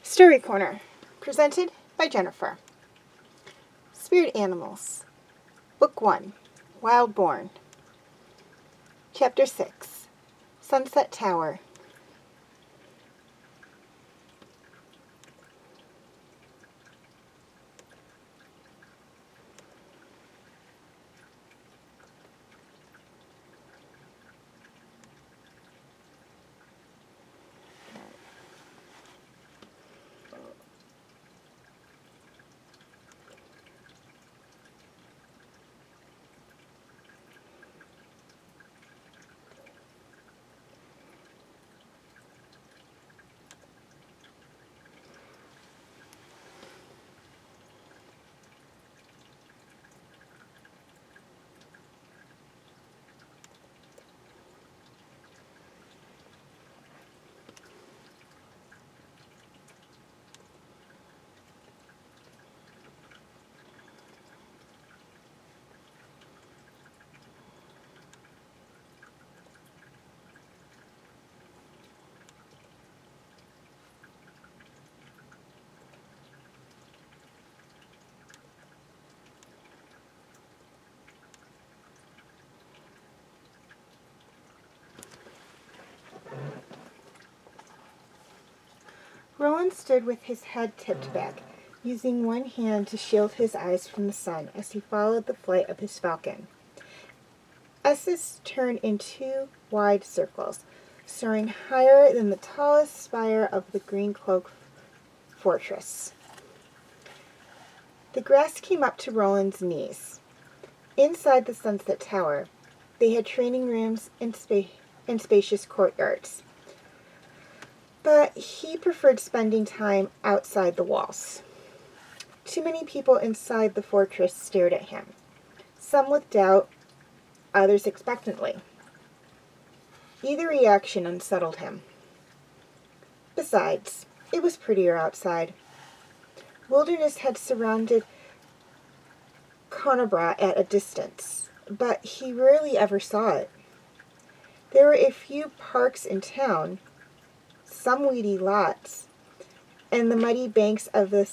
Story Corner, presented by Jennifer. Spirit Animals, Book 1, Wildborn, Chapter 6, Sunset Tower. Rollan stood with his head tipped back, using one hand to shield his eyes from the sun as he followed the flight of his falcon. Estes turned in 2 wide circles, soaring higher than the tallest spire of the Green Cloak fortress. The grass came up to Rollan's knees. Inside the Sunset Tower, they had training rooms and spacious courtyards. But he preferred spending time outside the walls. Too many people inside the fortress stared at him, some with doubt, others expectantly. Either reaction unsettled him. Besides, it was prettier outside. Wilderness had surrounded Conor at a distance, but he rarely ever saw it. There were a few parks in town, some weedy lots, and the muddy banks of the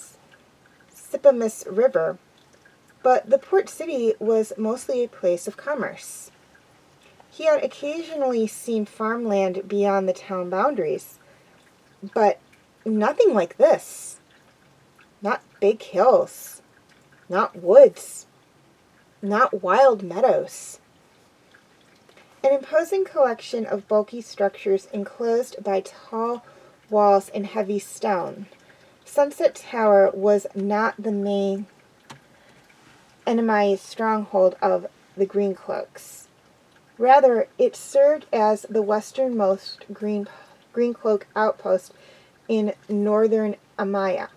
Sipamus River, but the port city was mostly a place of commerce. He had occasionally seen farmland beyond the town boundaries, but nothing like this. Not big hills, not woods, not wild meadows. An imposing collection of bulky structures enclosed by tall walls and heavy stone. Sunset Tower was not the main enemy stronghold of the Green Cloaks. Rather, it served as the westernmost Green Cloak outpost in northern Amaya.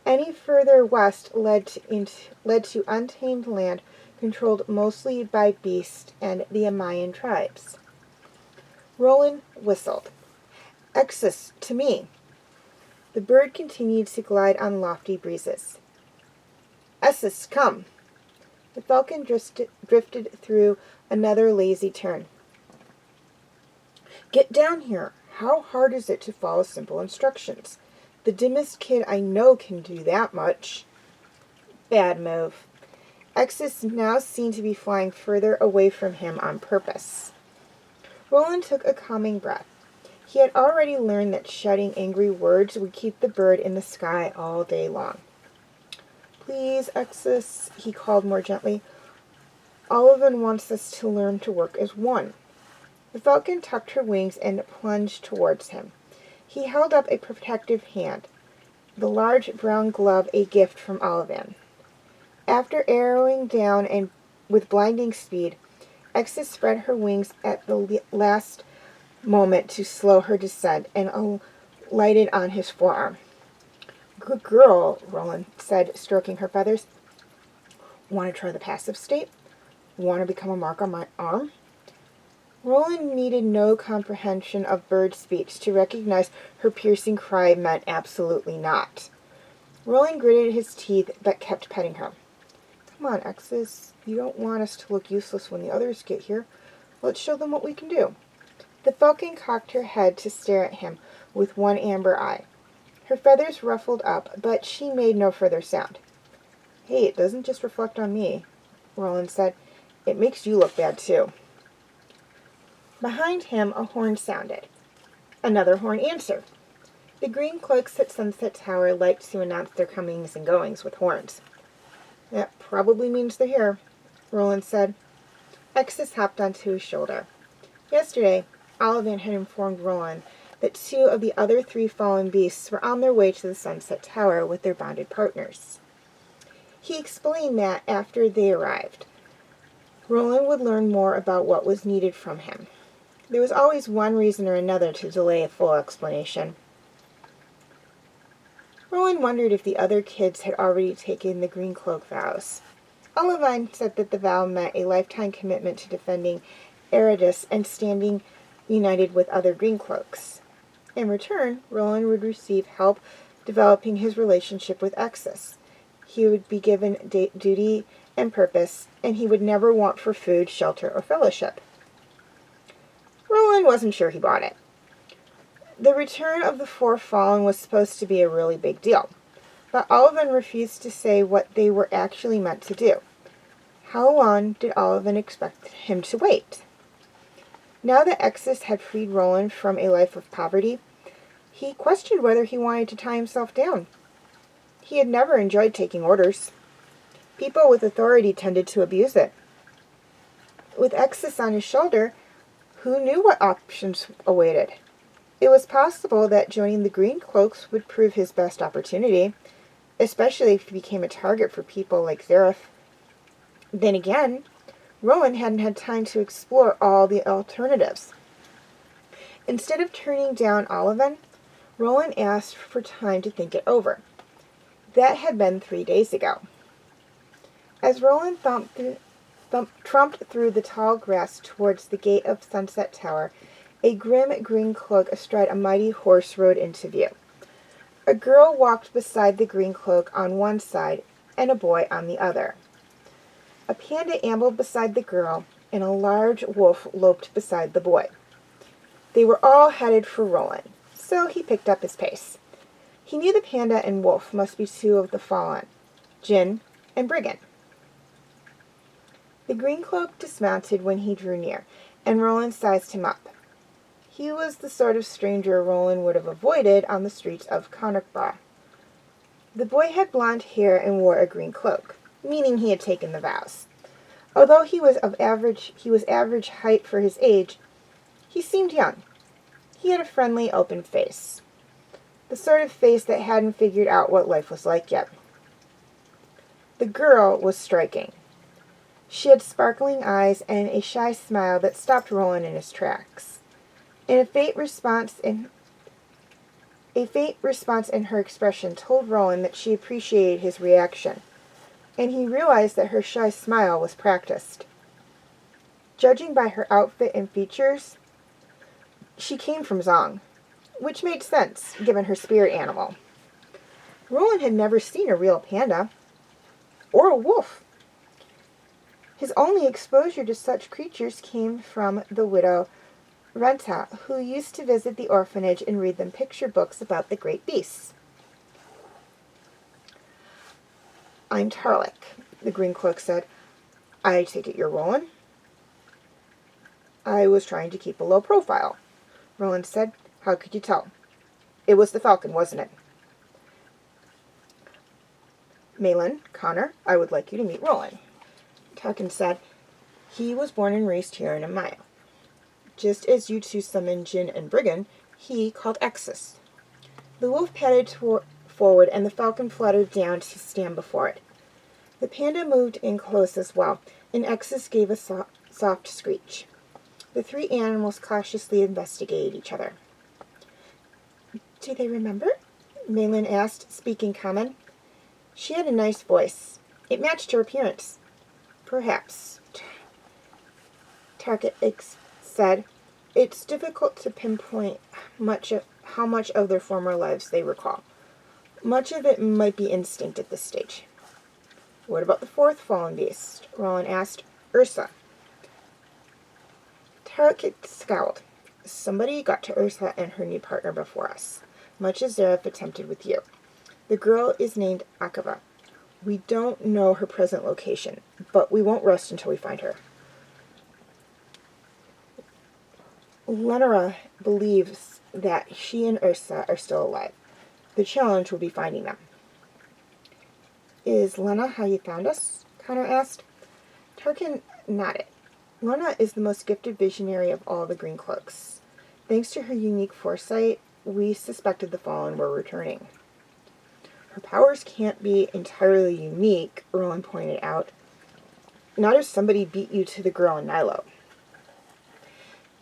Any further west led to untamed land controlled mostly by beasts and the Amayan tribes. Rollan whistled. "Exus, to me." The bird continued to glide on lofty breezes. "Essus, come." The falcon drifted through another lazy turn. Get down here. How hard is it to follow simple instructions? The dimmest kid I know can do that much. Bad move. Exus now seemed to be flying further away from him on purpose. Rollan took a calming breath. He had already learned that shouting angry words would keep the bird in the sky all day long. Please, Exus, he called more gently. Olivan wants us to learn to work as one. The falcon tucked her wings and plunged towards him. He held up a protective hand, the large brown glove a gift from Olivan. After arrowing down and with blinding speed, Exus spread her wings at the last moment to slow her descent and alighted on his forearm. Good girl, Rollan said, stroking her feathers. Want to try the passive state? Want to become a mark on my arm? Rollan needed no comprehension of bird speech to recognize her piercing cry meant absolutely not. Rollan gritted his teeth but kept petting her. Come on, Exus. You don't want us to look useless when the others get here. Let's show them what we can do. The falcon cocked her head to stare at him with one amber eye. Her feathers ruffled up, but she made no further sound. Hey, it doesn't just reflect on me, Rollan said. It makes you look bad, too. Behind him, a horn sounded. Another horn answered. The green cloaks at Sunset Tower liked to announce their comings and goings with horns. That probably means they're here, Rollan said. Exus hopped onto his shoulder. Yesterday, Olivan had informed Rollan that 2 of the other 3 fallen beasts were on their way to the Sunset Tower with their bonded partners. He explained that after they arrived, Rollan would learn more about what was needed from him. There was always one reason or another to delay a full explanation. Rollan wondered if the other kids had already taken the Green Cloak vows. Olivan said that the vow meant a lifetime commitment to defending Erdas and standing united with other Green Cloaks. In return, Rollan would receive help developing his relationship with Exus. He would be given duty and purpose, and he would never want for food, shelter, or fellowship. Rollan wasn't sure he bought it. The return of the 4 fallen was supposed to be a really big deal, but Olivan refused to say what they were actually meant to do. How long did Olivan expect him to wait? Now that Exus had freed Rollan from a life of poverty, he questioned whether he wanted to tie himself down. He had never enjoyed taking orders. People with authority tended to abuse it. With Exus on his shoulder, who knew what options awaited? It was possible that joining the Green Cloaks would prove his best opportunity, especially if he became a target for people like Zareth. Then again, Rollan hadn't had time to explore all the alternatives. Instead of turning down Olivan, Rollan asked for time to think it over. That had been 3 days ago. As Rollan trumped through the tall grass towards the gate of Sunset Tower, a grim green cloak astride a mighty horse rode into view. A girl walked beside the green cloak on one side and a boy on the other. A panda ambled beside the girl, and a large wolf loped beside the boy. They were all headed for Rollan, so he picked up his pace. He knew the panda and wolf must be 2 of the fallen, Jin and Brigand. The green cloak dismounted when he drew near, and Rollan sized him up. He was the sort of stranger Rollan would have avoided on the streets of Conor. The boy had blonde hair and wore a green cloak, meaning he had taken the vows. Although he was average height for his age, he seemed young. He had a friendly, open face. The sort of face that hadn't figured out what life was like yet. The girl was striking. She had sparkling eyes and a shy smile that stopped Rollan in his tracks. And a faint response in her expression told Rollan that she appreciated his reaction, and he realized that her shy smile was practiced. Judging by her outfit and features, she came from Zong, which made sense given her spirit animal. Rollan had never seen a real panda, or a wolf. His only exposure to such creatures came from the widow Renta, who used to visit the orphanage and read them picture books about the great beasts. I'm Tarlik, the green cloak said. I take it you're Rollan? I was trying to keep a low profile, Rollan said. How could you tell? It was the falcon, wasn't it? Meilin, Conor, I would like you to meet Rollan. Tarkin said. He was born and raised here in Amaya. Just as you two summoned Jin and Brigand, he called Exus. The wolf padded forward, and the falcon fluttered down to stand before it. The panda moved in close as well, and Exus gave a soft screech. The three animals cautiously investigated each other. Do they remember? Meilin asked, speaking common. She had a nice voice. It matched her appearance. Perhaps. Tarkin said, it's difficult to pinpoint how much of their former lives they recall. Much of it might be instinct at this stage. What about the fourth fallen beast? Rollan asked. Ursa. Tarkin scowled. Somebody got to Ursa and her new partner before us, much as Zareth attempted with you. The girl is named Akava. We don't know her present location, but we won't rest until we find her. Lenora believes that she and Ursa are still alive. The challenge will be finding them. Is Lena how you found us? Conor asked. Tarkin nodded. Lena is the most gifted visionary of all the Green Cloaks. Thanks to her unique foresight, we suspected the Fallen were returning. Her powers can't be entirely unique, Rollan pointed out. Not if somebody beat you to the girl in Nilo.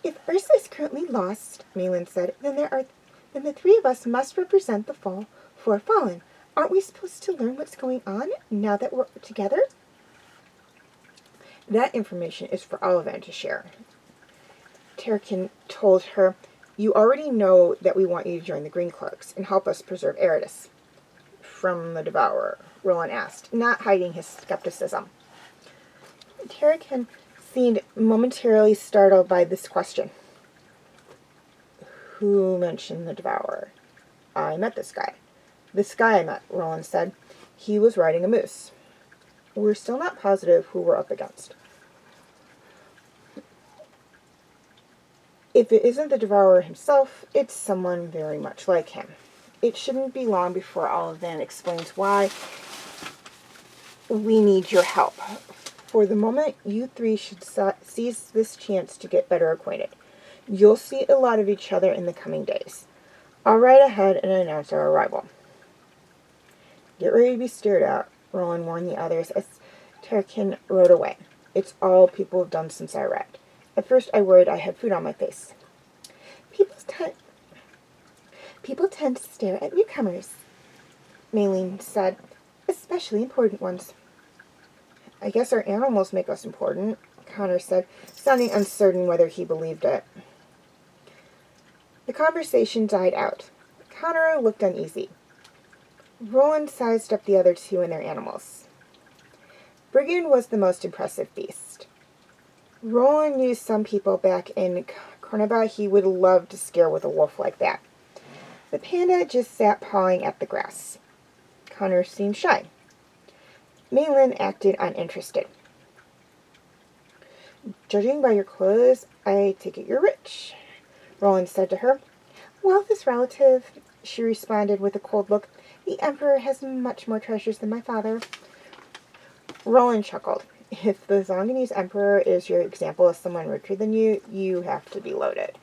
If Ursa is currently lost, Meilin said, then the three of us must represent the four Fallen. Aren't we supposed to learn what's going on now that we're together? That information is for all of them to share. Tarkin told her, you already know that we want you to join the Green Cloaks and help us preserve Erdas. From the Devourer, Rollan asked, not hiding his skepticism. Tarkin seemed momentarily startled by this question. Who mentioned the Devourer? I met this guy. This guy I met, Rollan said. He was riding a moose. We're still not positive who we're up against. If it isn't the Devourer himself, it's someone very much like him. It shouldn't be long before Olivan explains why we need your help. For the moment, you three should seize this chance to get better acquainted. You'll see a lot of each other in the coming days. I'll ride ahead and announce our arrival. Get ready to be stared at, Rollan warned the others as Tarkin rode away. It's all people have done since I arrived. At first I worried I had food on my face. People tend to stare at newcomers, Meilin said, especially important ones. I guess our animals make us important, Conor said, sounding uncertain whether he believed it. The conversation died out. Conor looked uneasy. Rollan sized up the other two and their animals. Brigand was the most impressive beast. Rollan knew some people back in Cornaba he would love to scare with a wolf like that. The panda just sat pawing at the grass. Conor seemed shy. Meilin acted uninterested. Judging by your clothes, I take it you're rich, Rollan said to her. Wealth is relative, she responded with a cold look. The Emperor has much more treasures than my father. Rollan chuckled. If the Zonganese Emperor is your example of someone richer than you, you have to be loaded.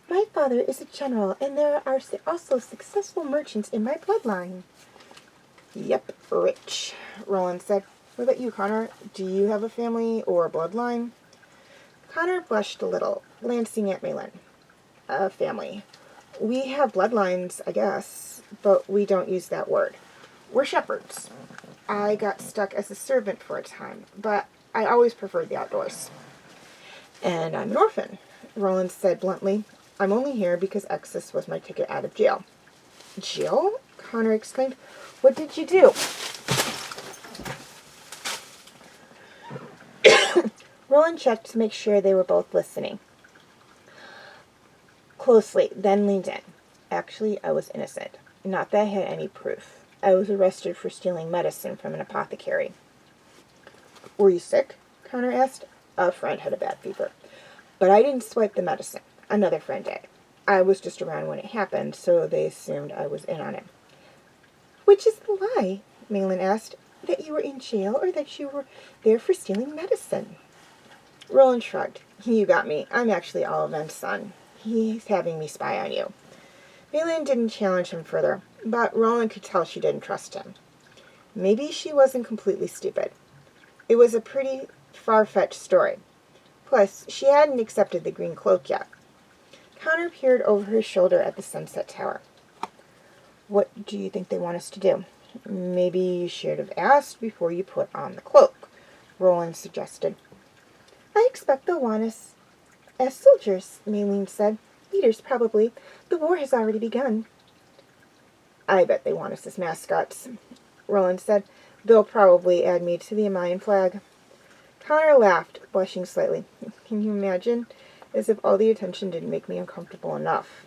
My father is a general, and there are also successful merchants in my bloodline. Yep, rich, Rollan said. What about you, Conor? Do you have a family or a bloodline? Conor blushed a little, glancing at Meilin. A family. We have bloodlines, I guess, but we don't use that word. We're shepherds. I got stuck as a servant for a time, but I always preferred the outdoors. And I'm an orphan, Rollan said bluntly. I'm only here because Exus was my ticket out of jail. Jail? Conor exclaimed. What did you do? Rollan checked to make sure they were both listening closely, then leaned in. Actually, I was innocent. Not that I had any proof. I was arrested for stealing medicine from an apothecary. Were you sick? Conor asked. A friend had a bad fever. But I didn't swipe the medicine. Another friend did. I was just around when it happened, so they assumed I was in on it. Which is the lie? Meilin asked. That you were in jail or that you were there for stealing medicine? Rollan shrugged. You got me. I'm actually Oliven's son. He's having me spy on you. Meilin didn't challenge him further, but Rollan could tell she didn't trust him. Maybe she wasn't completely stupid. It was a pretty far-fetched story. Plus, she hadn't accepted the green cloak yet. Conor peered over his shoulder at the Sunset Tower. What do you think they want us to do? Maybe you should have asked before you put on the cloak, Rollan suggested. I expect they'll want us as soldiers, Meilin said. Leaders, probably. The war has already begun. I bet they want us as mascots, Rollan said. They'll probably add me to the Mayan flag. Conor laughed, blushing slightly. Can you imagine? As if all the attention didn't make me uncomfortable enough.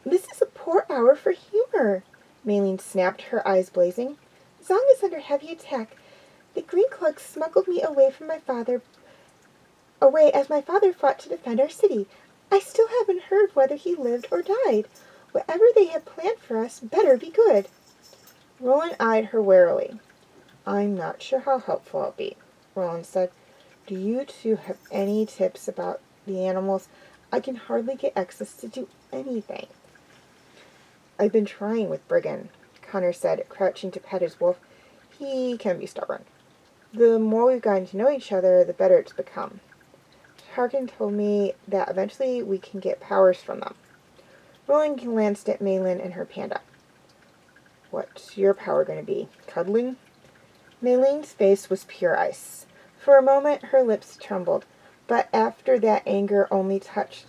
This is a poor hour for humor, Meilin snapped, her eyes blazing. Zong is under heavy attack. The Green Cloaks smuggled me away as my father fought to defend our city. I still haven't heard whether he lived or died. Whatever they have planned for us better be good. Rollan eyed her warily. I'm not sure how helpful I'll be, Rollan said. Do you two have any tips about the animals? I can hardly get access to do anything. I've been trying with Briggan, Conor said, crouching to pet his wolf. He can be stubborn. The more we've gotten to know each other, the better it's become. Tarkin told me that eventually we can get powers from them. Rollan glanced at Meilin and her panda. What's your power going to be? Cuddling? Meilin's face was pure ice. For a moment, her lips trembled, but after that, anger only touched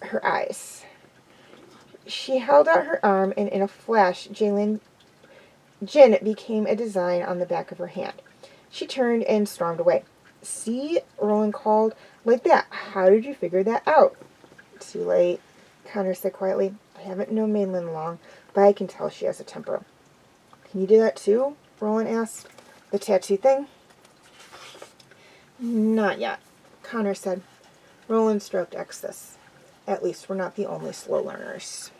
her eyes. She held out her arm, and in a flash, Jin became a design on the back of her hand. She turned and stormed away. See? Rollan called. Like that. How did you figure that out? Too late, Conor said quietly. I haven't known Meilin long, but I can tell she has a temper. Can you do that too? Rollan asked. The tattoo thing? Not yet, Conor said. Rollan stroked Exodus. At least we're not the only slow learners.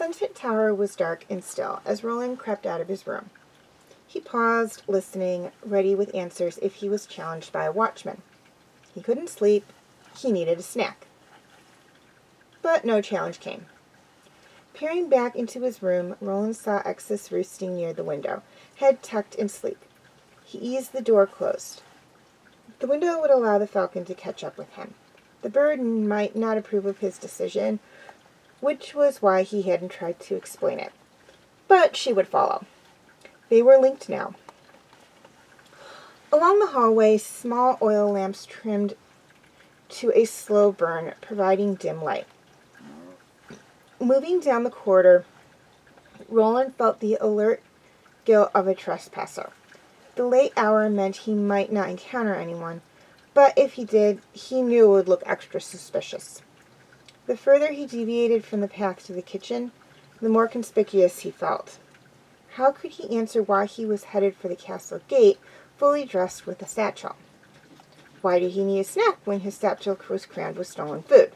Sunset Tower was dark and still as Rollan crept out of his room. He paused, listening, ready with answers if he was challenged by a watchman. He couldn't sleep. He needed a snack. But no challenge came. Peering back into his room, Rollan saw Exodus roosting near the window, head tucked in sleep. He eased the door closed. The window would allow the falcon to catch up with him. The bird might not approve of his decision, which was why he hadn't tried to explain it. But she would follow. They were linked now. Along the hallway, small oil lamps trimmed to a slow burn, providing dim light. Moving down the corridor, Rollan felt the alert guilt of a trespasser. The late hour meant he might not encounter anyone, but if he did, he knew it would look extra suspicious. The further he deviated from the path to the kitchen, the more conspicuous he felt. How could he answer why he was headed for the castle gate, fully dressed with a satchel? Why did he need a snack when his satchel was crammed with stolen food?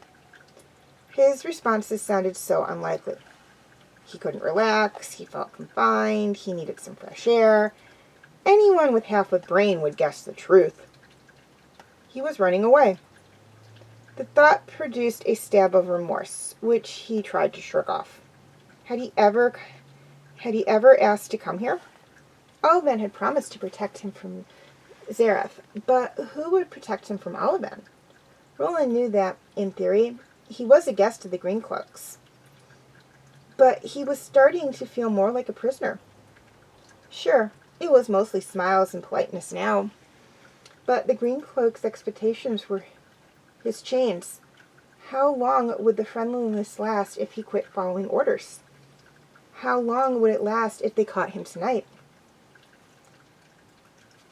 His responses sounded so unlikely. He couldn't relax, he felt confined, he needed some fresh air. Anyone with half a brain would guess the truth. He was running away. The thought produced a stab of remorse, which he tried to shrug off. Had he ever asked to come here? Oliven had promised to protect him from Zareth, but who would protect him from Oliven? Rollan knew that, in theory, he was a guest of the Green Cloaks. But he was starting to feel more like a prisoner. Sure, it was mostly smiles and politeness now, but the Green Cloaks' expectations were his chains. How long would the friendliness last if he quit following orders? How long would it last if they caught him tonight?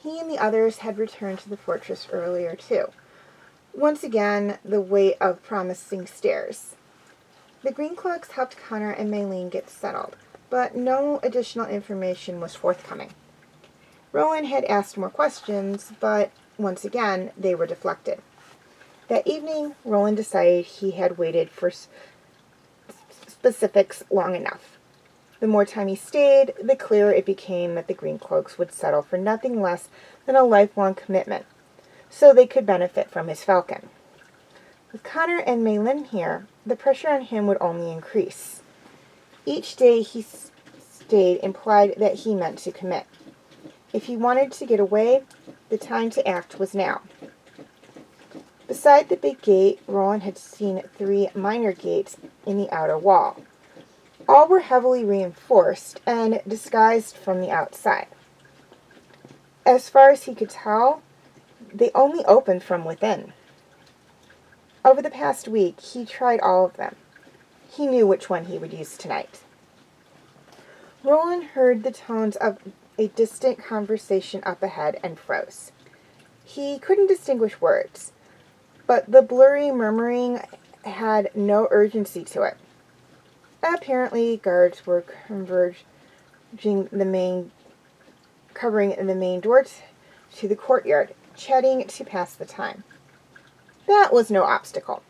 He and the others had returned to the fortress earlier, too. Once again, the weight of promising stares. The Greencloaks helped Conor and Meilin get settled, but no additional information was forthcoming. Rollan had asked more questions, but once again, they were deflected. That evening, Rollan decided he had waited for specifics long enough. The more time he stayed, the clearer it became that the Greencloaks would settle for nothing less than a lifelong commitment, so they could benefit from his falcon. With Conor and Meilin here, the pressure on him would only increase. Each day he stayed implied that he meant to commit. If he wanted to get away, the time to act was now. Beside the big gate, Rollan had seen 3 minor gates in the outer wall. All were heavily reinforced and disguised from the outside. As far as he could tell, they only opened from within. Over the past week, he tried all of them. He knew which one he would use tonight. Rollan heard the tones of a distant conversation up ahead and froze. He couldn't distinguish words, but the blurry murmuring had no urgency to it. Apparently, guards were covering the main door to the courtyard, chatting to pass the time. That was no obstacle.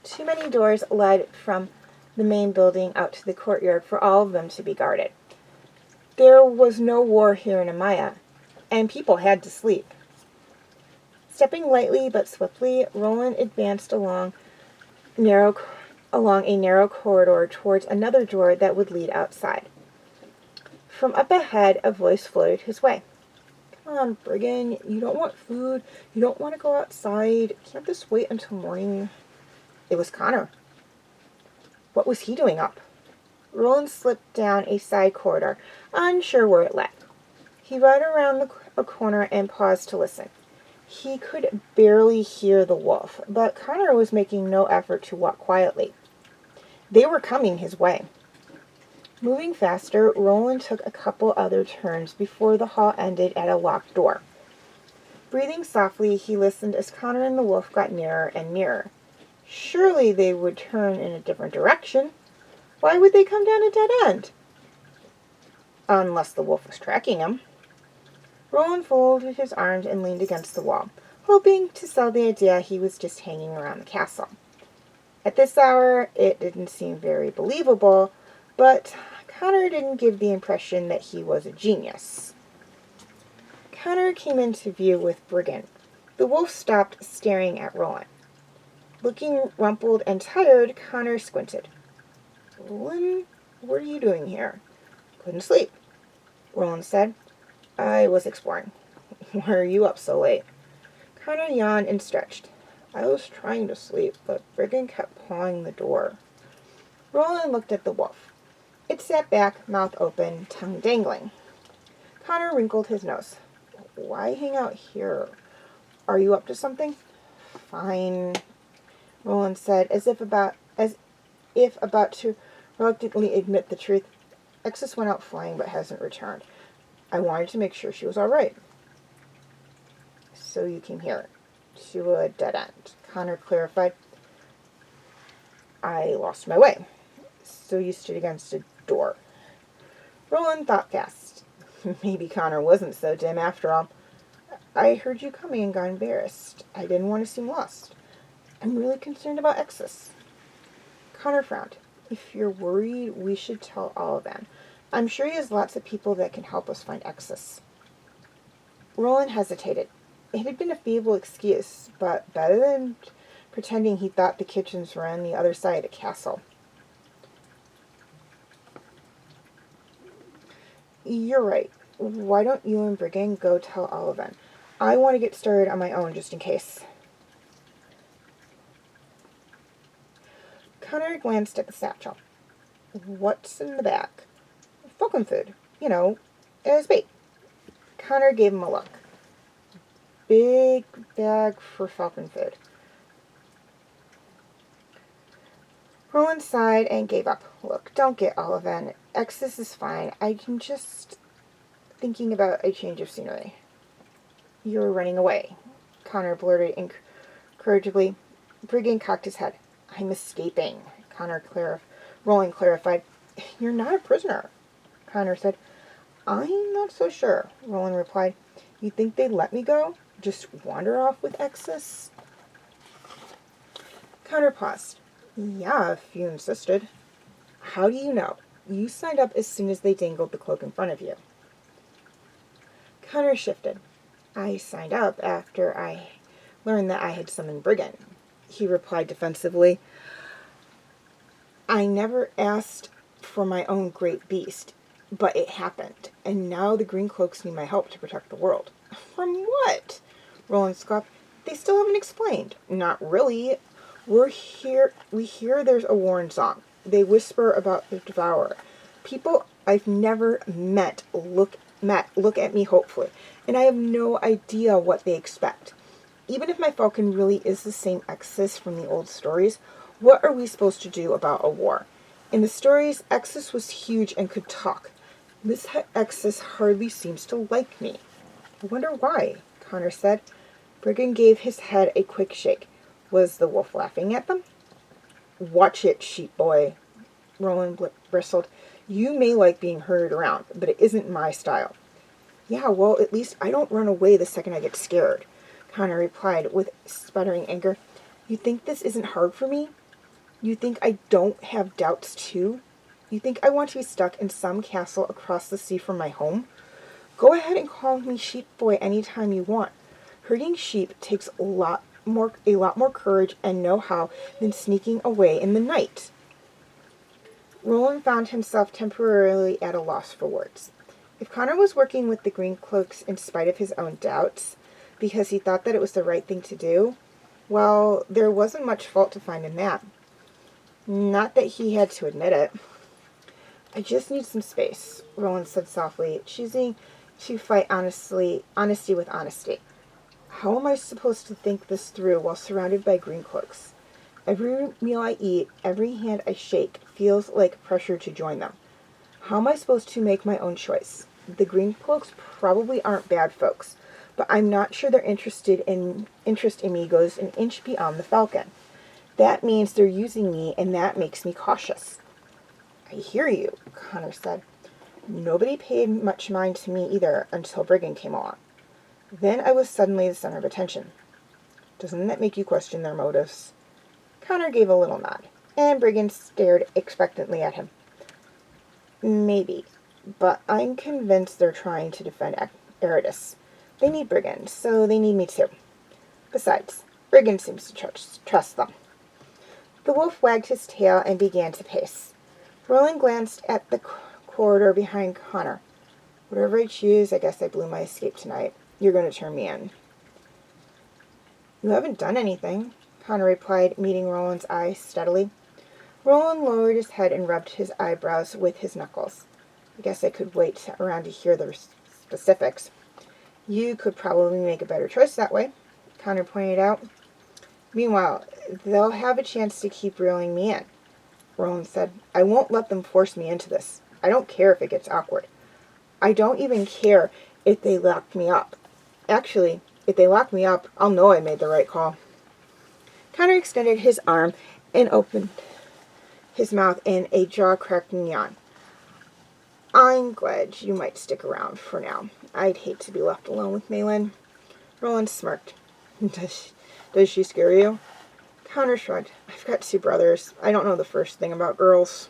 Too many doors led from the main building out to the courtyard for all of them to be guarded. There was no war here in Amaya, and people had to sleep. Stepping lightly but swiftly, Rollan advanced along a narrow corridor towards another door that would lead outside. From up ahead, a voice floated his way. "Come on, Brigand, you don't want food, you don't want to go outside, can't this wait until morning?" It was Conor. What was he doing up? Rollan slipped down a side corridor, unsure where it led. He ran around a corner and paused to listen. He could barely hear the wolf, but Conor was making no effort to walk quietly. They were coming his way. Moving faster, Rollan took a couple other turns before the hall ended at a locked door. Breathing softly, he listened as Conor and the wolf got nearer and nearer. Surely they would turn in a different direction. Why would they come down a dead end? Unless the wolf was tracking him. Rollan folded his arms and leaned against the wall, hoping to sell the idea he was just hanging around the castle. At this hour, it didn't seem very believable, but Conor didn't give the impression that he was a genius. Conor came into view with Brigand. The wolf stopped staring at Rollan. Looking rumpled and tired, Conor squinted. "Rollan, what are you doing here?" "Couldn't sleep," Rollan said. "I was exploring." "Why are you up so late?" Conor yawned and stretched. "I was trying to sleep, but Brigand kept pawing the door." Rollan looked at the wolf. It sat back, mouth open, tongue dangling. Conor wrinkled his nose. "Why hang out here? Are you up to something?" "Fine," Rollan said, as if about to reluctantly admit the truth. "Exis went out flying but hasn't returned. I wanted to make sure she was all right." "So you came here, to a dead end," Conor clarified. "I lost my way. So you stood against a door." Rollan thought fast. Maybe Conor wasn't so dim after all. "I heard you coming and got embarrassed. I didn't want to seem lost. I'm really concerned about Exis." Conor frowned. "If you're worried, we should tell all of them. I'm sure he has lots of people that can help us find Exis." Rollan hesitated. It had been a feeble excuse, but better than pretending he thought the kitchens were on the other side of the castle. "You're right. Why don't you and Brigand go tell all of them? I want to get started on my own just in case." Conor glanced at the satchel. "What's in the bag?" "Falcon food. You know, as bait." Conor gave him a look. "Big bag for falcon food." Rollan sighed and gave up. Look, don't get all of it. Exodus is fine. I can just thinking about a change of scenery. You're running away, Conor blurted incorrigibly. Brigand cocked his head. I'm escaping, Rollan clarified. You're not a prisoner, Conor said. I'm not so sure, Rollan replied. You think they'd let me go? Just wander off with Exodus? Conor paused. Yeah, if you insisted. How do you know? You signed up as soon as they dangled the cloak in front of you. Conor shifted. I signed up after I learned that I had summoned Brigand, he replied defensively. I never asked for my own great beast, but it happened, and now the Green Cloaks need my help to protect the world. From what? Rollan scoffed. They still haven't explained. Not really. We hear there's a Warren song. They whisper about the Devourer. People I've never met look at me hopefully, and I have no idea what they expect. Even if my falcon really is the same Exodus from the old stories, what are we supposed to do about a war? In the stories, Exodus was huge and could talk. This Exodus hardly seems to like me. I wonder why, Conor said. Brigand gave his head a quick shake. Was the wolf laughing at them? Watch it, sheep boy, Rollan bristled. You may like being herded around, but it isn't my style. Yeah, well, at least I don't run away the second I get scared, Conor replied with sputtering anger. You think this isn't hard for me? You think I don't have doubts too? You think I want to be stuck in some castle across the sea from my home? Go ahead and call me sheep boy anytime you want. Herding sheep takes a lot more courage and know-how than sneaking away in the night. Rollan found himself temporarily at a loss for words. If Conor was working with the Green Cloaks in spite of his own doubts, because he thought that it was the right thing to do, well, there wasn't much fault to find in that. Not that he had to admit it. I just need some space, Rollan said softly, choosing to fight honesty with honesty. How am I supposed to think this through while surrounded by Green Cloaks? Every meal I eat, every hand I shake, feels like pressure to join them. How am I supposed to make my own choice? The Green Cloaks probably aren't bad folks, but I'm not sure their interest in me goes an inch beyond the falcon. That means they're using me, and that makes me cautious. I hear you, Conor said. Nobody paid much mind to me either until Brigand came along. Then I was suddenly the center of attention. Doesn't that make you question their motives? Conor gave a little nod, and Brigand stared expectantly at him. Maybe, but I'm convinced they're trying to defend Erdas. They need Brigand, so they need me too. Besides, Brigand seems to trust them. The wolf wagged his tail and began to pace. Rollan glanced at the corridor behind Conor. Whatever I choose, I guess I blew my escape tonight. You're going to turn me in. You haven't done anything, Conor replied, meeting Rollan's eye steadily. Rollan lowered his head and rubbed his eyebrows with his knuckles. I guess I could wait around to hear the specifics. You could probably make a better choice that way, Conor pointed out. Meanwhile, they'll have a chance to keep reeling me in, Rollan said. I won't let them force me into this. I don't care if it gets awkward. I don't even care if they lock me up. Actually, if they lock me up, I'll know I made the right call. Conor extended his arm and opened his mouth in a jaw-cracking yawn. I'm glad you might stick around for now. I'd hate to be left alone with Meilin. Rollan smirked. Does she scare you? Conor shrugged. I've got 2 brothers. I don't know the first thing about girls.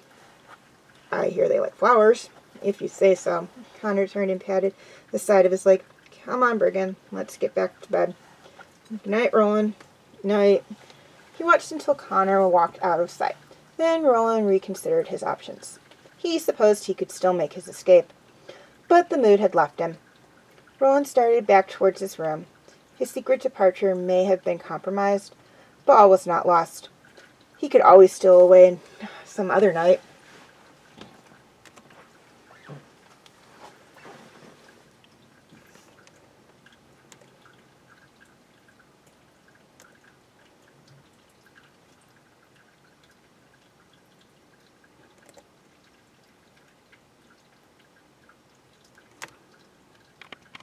I hear they like flowers. If you say so. Conor turned and patted the side of his leg. Come on, Brigand. Let's get back to bed. Good night, Rollan. Night. He watched until Conor walked out of sight. Then Rollan reconsidered his options. He supposed he could still make his escape, but the mood had left him. Rollan started back towards his room. His secret departure may have been compromised, but all was not lost. He could always steal away some other night.